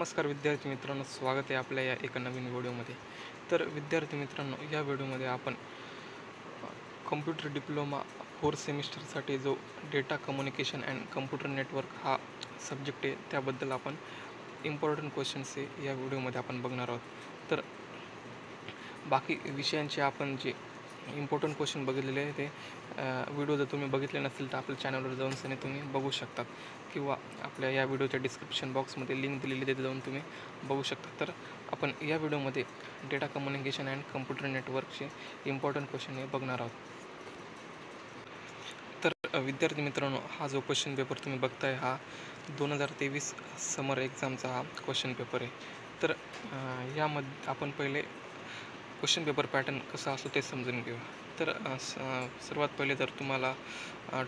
नमस्कार विद्यार्थी मित्रांनो, स्वागत आहे आपल्या या एका नवीन व्हिडिओमध्ये. तर विद्यार्थी मित्रांनो, या व्हिडिओमध्ये आपण कम्प्युटर डिप्लोमा 4 सेमिस्टरसाठी जो data communication and computer network हा सब्जेक्ट आहे त्याबद्दल आपण इम्पॉर्टंट क्वेश्चन्स आहे या व्हिडिओमध्ये आपण बघणार आहोत. तर बाकी विषयांचे आपण जे इम्पॉर्टंट क्वेश्चन बघितलेले आहे ते व्हिडिओ जर तुम्ही बघितले नसेल तर आपल्या चॅनलवर जाऊन सनी तुम्ही बघू शकतात किंवा आपल्या या व्हिडिओच्या डिस्क्रिप्शन बॉक्समध्ये लिंक दिलेली तिथे जाऊन तुम्ही बघू शकता. तर आपण या व्हिडिओमध्ये डेटा कम्युनिकेशन अँड कम्प्युटर नेटवर्कचे इम्पॉर्टंट क्वेश्चन हे बघणार आहोत. तर विद्यार्थी मित्रांनो, हा जो क्वेश्चन पेपर तुम्ही बघताय हा 2023 समर एक्झामचा हा क्वेश्चन पेपर आहे. तर यामध्ये आपण पहिले क्वेश्चन पेपर पॅटर्न कसा असतो ते समजून घेऊ. तर सर्वात पहिले तर तुम्हाला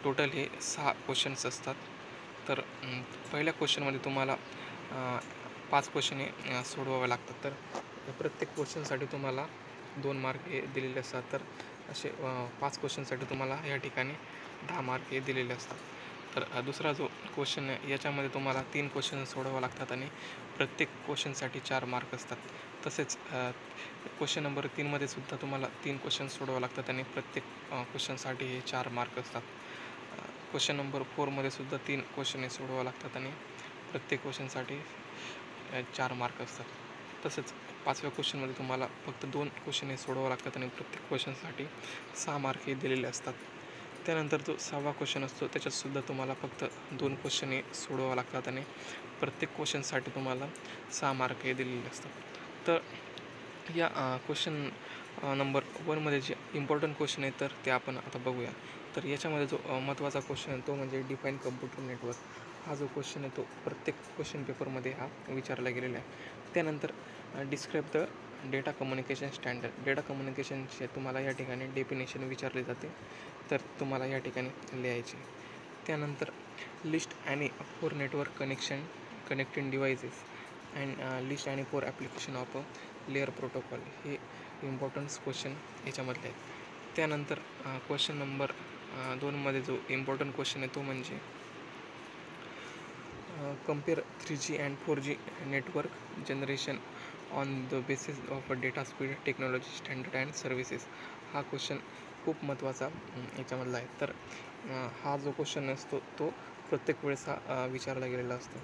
टोटल हे 6 क्वेश्चन्स असतात. तर पहिल्या क्वेश्चनमध्ये तुम्हाला 5 क्वेश्चन हे सोडवावे लागतात. तर प्रत्येक क्वेश्चनसाठी तुम्हाला 2 मार्क हे दिलेले असतात. तर असे 5 क्वेश्चनसाठी तुम्हाला या ठिकाणी 10 मार्क हे दिलेले असतात. तर दुसरा जो क्वेश्चन आहे याच्यामध्ये तुम्हाला 3 क्वेश्चन सोडवावे लागतात आणि प्रत्येक क्वेश्चनसाठी 4 मार्क असतात. तसेच क्वेश्चन नंबर 3मध्ये सुद्धा तुम्हाला 3 क्वेश्चन सोडवावे लागतात आणि प्रत्येक क्वेश्चनसाठी हे 4 मार्क असतात. क्वेश्चन नंबर 4मध्ये सुद्धा 3 क्वेश्चन हे सोडवावे लागतात आणि प्रत्येक क्वेश्चनसाठी 4 मार्क असतात. तसेच 5व्या क्वेश्चनमध्ये तुम्हाला फक्त 2 क्वेश्चन हे सोडवावे लागतात आणि प्रत्येक क्वेश्चनसाठी 6 मार्क हे दिलेले असतात. त्यानंतर जो 6वा क्वेश्चन असतो त्याच्यातसुद्धा तुम्हाला फक्त 2 क्वेश्चन हे सोडवावे लागतात आणि प्रत्येक क्वेश्चनसाठी तुम्हाला 6 मार्क हे दिलेले असतात. तर या क्वेश्चन नंबर 1मध्ये जे इम्पॉर्टंट क्वेश्चन आहे तर ते आपण आता बघूया. तर याच्यामध्ये जो महत्त्वाचा क्वेश्चन आहे तो म्हणजे डिफाईन कम्प्युटर नेटवर्क. हा जो क्वेश्चन आहे तो प्रत्येक क्वेश्चन पेपरमध्ये हा विचारला गेलेला आहे. त्यानंतर describe the data communication standard. Data कम्युनिकेशनचे तुम्हाला या ठिकाणी डेफिनेशन विचारले जाते, तर तुम्हाला या ठिकाणी लिहायचे. त्यानंतर लिस्ट आणि 4 network connecting devices and list आणि 4 ॲप्लिकेशन ऑफ लेअर प्रोटोकॉल हे इम्पॉर्टन्स क्वेश्चन याच्यामधले आहेत. त्यानंतर क्वेश्चन नंबर 2मध्ये जो इम्पॉर्टंट क्वेश्चन आहे तो म्हणजे compare 3G and 4G network generation on the basis of data speed technology standard and services. हा question खूप महत्त्वाचा याच्यामधला आहे. तर हा जो क्वेश्चन असतो तो प्रत्येक वेळेस हा विचारला गेलेला असतो.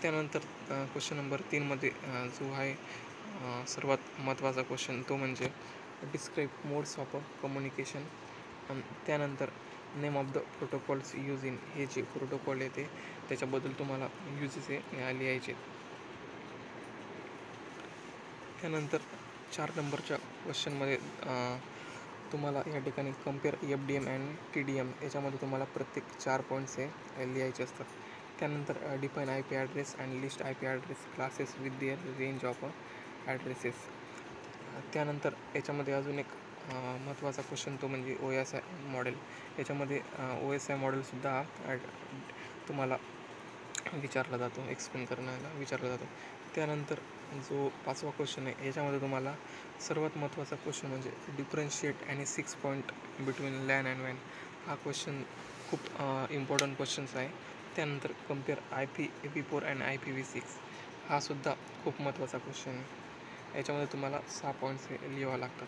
त्यानंतर क्वेश्चन नंबर 3मध्ये जो आहे सर्वात महत्त्वाचा क्वेश्चन तो म्हणजे डिस्क्राईब मोड्स ऑफ कम्युनिकेशन. त्यानंतर name of the protocols use in. हे जे प्रोटोकॉल आहे ते त्याच्याबद्दल तुम्हाला यूजेस हे लिहायचे. त्यानंतर 4 नंबरच्या क्वेश्चनमध्ये तुम्हाला या ठिकाणी कंपेअर FDM अँड TDM याच्यामध्ये तुम्हाला प्रत्येक 4 पॉईंट्स हे लिहायचे असतात. त्यानंतर define IP address and list IP address classes with their range of addresses. त्यानंतर याच्यामध्ये अजून एक महत्त्वाचा क्वेश्चन तो म्हणजे OSI मॉडेल. याच्यामध्ये OSI मॉडेलसुद्धा हा तुम्हाला विचारला जातो, एक्सप्लेन करण्याला विचारला जातो. त्यानंतर जो 5वा क्वेश्चन आहे याच्यामध्ये तुम्हाला सर्वात महत्त्वाचा क्वेश्चन म्हणजे डिफरन्शिएट आणि 6 पॉईंट बिटवीन लॅन अँड वॅन. हा क्वेश्चन खूप इम्पॉर्टंट क्वेश्चन्स आहे. त्यानंतर कंपेअर IPv4 अँड IPv6. हा सुद्धा खूप महत्त्वाचा क्वेश्चन आहे. याच्यामध्ये तुम्हाला 6 पॉईंट्स हे लिहावं लागतात.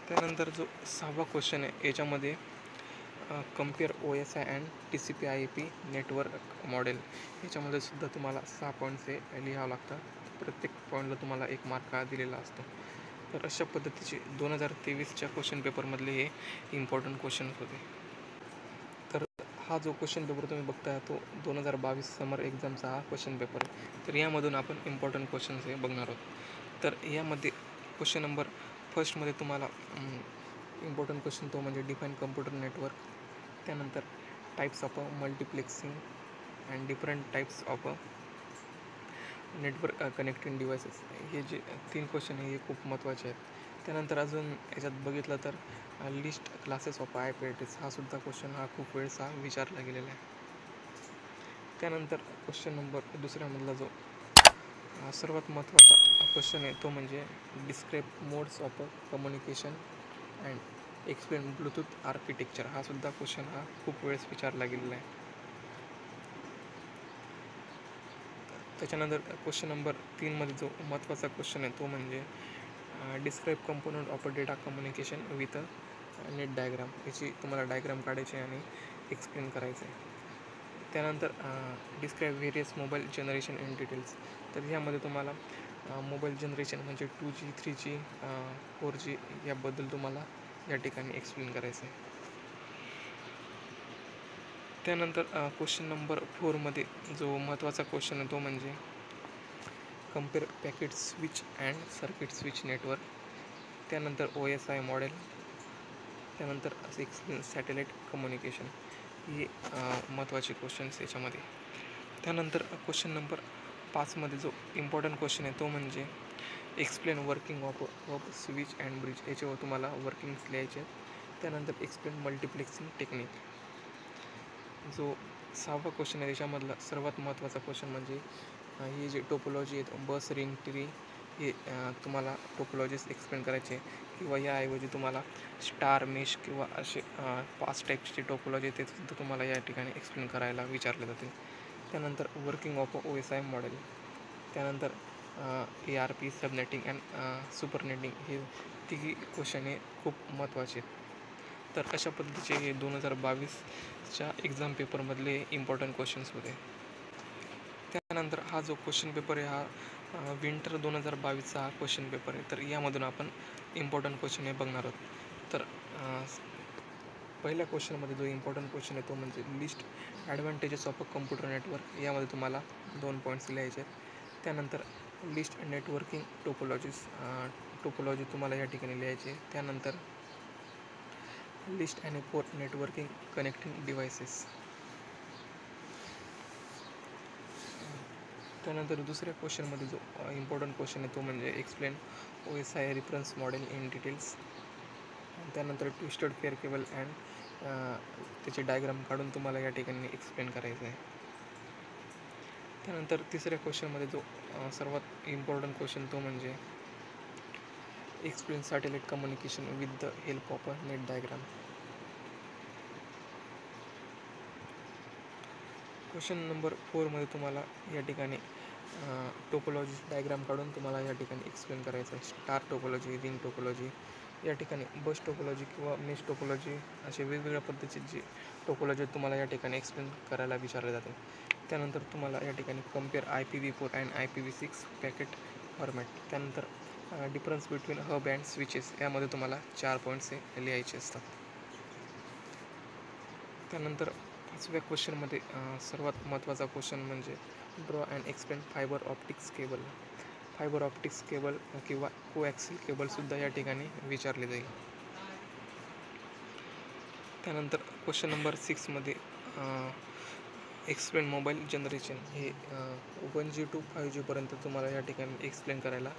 त्यानंतर जो 6वा क्वेश्चन आहे याच्यामध्ये compare OSI and TCP/IP network model. याच्यामध्ये सुद्धा तुम्हाला 6 पॉईंट्स हे लिहावं लागतात. प्रत्येक पॉईंटला तुम्हाला 1 मार्क हा दिलेला असतो. तर अशा पद्धतीचे 2023च्या क्वेश्चन पेपरमधले हे इम्पॉर्टंट क्वेश्चन्स होते. तर हा जो क्वेश्चन पेपर तुम्ही बघताय तो 2022 समर एक्झामचा हा क्वेश्चन पेपर आहे. तर यामधून आपण इम्पॉर्टंट क्वेश्चन्स हे बघणार आहोत. तर यामध्ये क्वेश्चन नंबर फर्स्टमध्ये तुम्हाला इम्पॉर्टंट क्वेश्चन तो म्हणजे डिफाईन कम्प्युटर नेटवर्क. त्यानंतर types of multiplexing and different types of network connecting devices. हे जे 3 क्वेश्चन हे खूप महत्त्वाचे आहेत. त्यानंतर अजून याच्यात बघितलं तर list classes of IP address हा सुद्धा क्वेश्चन हा खूप वेळेस हा विचारला गेलेला आहे. त्यानंतर क्वेश्चन नंबर 2मधला जो सर्वात महत्त्वाचा क्वेश्चन आहे तो म्हणजे describe modes of communication and explain Bluetooth architecture. हा सुद्धा क्वेश्चन हा खूप वेळेस विचारला गेलेला आहे. त्याच्यानंतर क्वेश्चन नंबर 3मध्ये जो महत्त्वाचा क्वेश्चन आहे तो म्हणजे describe component of data communication with net diagram. याची तुम्हाला डायग्राम काढायची आणि एक्सप्लेन करायचं आहे. त्यानंतर describe various mobile generation in details. तर ह्यामध्ये तुम्हाला मोबाईल जनरेशन म्हणजे 2G 3G 4G याबद्दल तुम्हाला या ठिकाणी एक्सप्लेन करायचं आहे. त्यानंतर क्वेश्चन नंबर 4मध्ये जो महत्त्वाचा क्वेश्चन आहे तो म्हणजे compare packet switch and circuit switch network. त्यानंतर OSI मॉडेल. त्यानंतर एक्सप्लेन सॅटेलाईट कम्युनिकेशन. ही महत्त्वाचे क्वेश्चन्स याच्यामध्ये. त्यानंतर क्वेश्चन नंबर 5मध्ये जो इम्पॉर्टंट क्वेश्चन आहे तो म्हणजे explain working off switch and bridge. याच्यावर तुम्हाला वर्किंग्स लिहायचे आहेत. त्यानंतर एक्सप्लेन मल्टिप्लेक्सिंग टेक्निक. जो 6वा क्वेश्चन आहे त्याच्यामधला सर्वात महत्त्वाचा क्वेश्चन म्हणजे ही जी टोपोलॉजी आहेत बस रिंग ट्री हे तुम्हाला टोपोलॉजीज एक्सप्लेन करायचे किंवा याऐवजी तुम्हाला स्टार मेश किंवा असे 5 टाईप्सची टोपोलॉजी ते सुद्धा तुम्हाला या ठिकाणी एक्सप्लेन करायला विचारले जाते. त्यानंतर वर्किंग ऑफ OSI मॉडेल. त्यानंतर ARP सबनेटिंग अँड सुपरनेटिंग हे तिघी क्वेश्चन हे खूप महत्त्वाचे आहेत. तर अशा पद्धतीचे हे 2022च्या एक्झाम पेपरमधले इम्पॉर्टंट क्वेश्चन्स होते. त्यानंतर हा जो क्वेश्चन पेपर आहे हा विंटर 2022चा हा क्वेश्चन पेपर आहे. तर यामधून आपण इम्पॉर्टंट क्वेश्चन हे बघणार आहोत. तर पहिल्या क्वेश्चनमध्ये जो इम्पॉर्टंट क्वेश्चन आहे तो म्हणजे list advantages of a computer network. यामध्ये तुम्हाला 2 पॉईंट्स लिहायचे आहेत. त्यानंतर लिस्ट नेटवर्किंग टोपोलॉजी तुम्हाला या ठिकाणी लिहायची. त्यानंतर लिस्ट आणि पोर्ट नेटवर्किंग कनेक्टिंग डिव्हायसेस. त्यानंतर दुसऱ्या क्वेश्चनमध्ये जो इम्पॉर्टंट क्वेश्चन आहे तो म्हणजे explain OSI reference model in details. त्यानंतर ट्विस्टेड पेअर केबल अँड त्याचे डायग्राम काढून तुम्हाला या ठिकाणी एक्सप्लेन करायचं आहे. त्यानंतर तिसऱ्या क्वेश्चनमध्ये जो सर्वात इम्पॉर्टंट क्वेश्चन तो म्हणजे explain satellite communication with the help of a neat diagram. Question number 4मध्ये तुम्हाला या ठिकाणी टोपोलॉजी डायग्राम काढून तुम्हाला या ठिकाणी एक्सप्लेन करायचं आहे. स्टार टोपोलॉजी, रिंग टोपोलॉजी, या ठिकाणी बस टोपोलॉजी किंवा मेश टोपोलॉजी असे वेगवेगळ्या पद्धतीची जी टोपोलॉजी तुम्हाला या ठिकाणी एक्सप्लेन करायला विचारले जाते. त्यानंतर तुम्हाला या ठिकाणी compare IPv4 and IPv6 packet format. त्यानंतर difference between hub and switches. यामध्ये तुम्हाला 4 पॉईंट्स हे लिहायचे असतात. त्यानंतर 5व्या क्वेश्चनमध्ये सर्वात महत्त्वाचा क्वेश्चन म्हणजे draw and explain fibre optics cable. Fibre optics cable किंवा कोॲक्सिल केबलसुद्धा या ठिकाणी विचारले जाईल. त्यानंतर क्वेश्चन नंबर 6मध्ये एक्सप्लेन मोबाईल जनरेशन. हे 1G to 5G तुम्हाला या ठिकाणी एक्सप्लेन करायला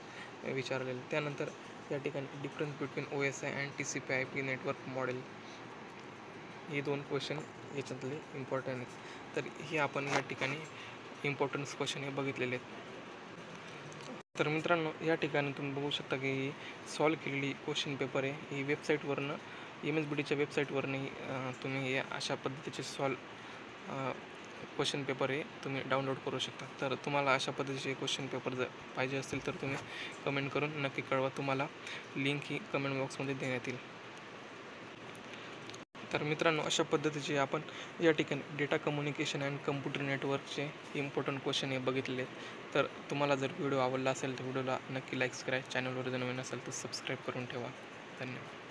विचारलेलं. त्यानंतर या ठिकाणी difference between OSI and TCP/IP network model. हे 2 क्वेश्चन याच्यातले इम्पॉर्टंट आहेत. तर हे आपण या ठिकाणी इम्पॉर्टन्स क्वेश्चन हे बघितलेले आहेत. तर मित्रांनो या ठिकाणी तुम्ही बघू शकता की सॉल्व केलेली क्वेश्चन पेपर आहे. ही वेबसाईटवरनं MSBDच्या वेबसाईटवरनंही तुम्ही हे अशा पद्धतीचे क्वेश्चन पेपर हे तुम्ही डाउनलोड करू शकता. तर तुम्हाला अशा पद्धतीचे क्वेश्चन पेपर जर पाहिजे असतील तर तुम्ही कमेंट करून नक्की कळवा. तुम्हाला लिंक ही कमेंट बॉक्समध्ये देण्यात येईल. तर मित्रांनो अशा पद्धतीचे आपण या ठिकाणी डेटा कम्युनिकेशन अँड कम्प्युटर नेटवर्कचे इम्पॉर्टंट क्वेश्चन हे बघितलेले आहेत. तर तुम्हाला जर व्हिडिओ आवडला असेल तर व्हिडिओला नक्की लाईक करा. चॅनलवर जर नवीन असेल तर सबस्क्राईब करून ठेवा. धन्यवाद.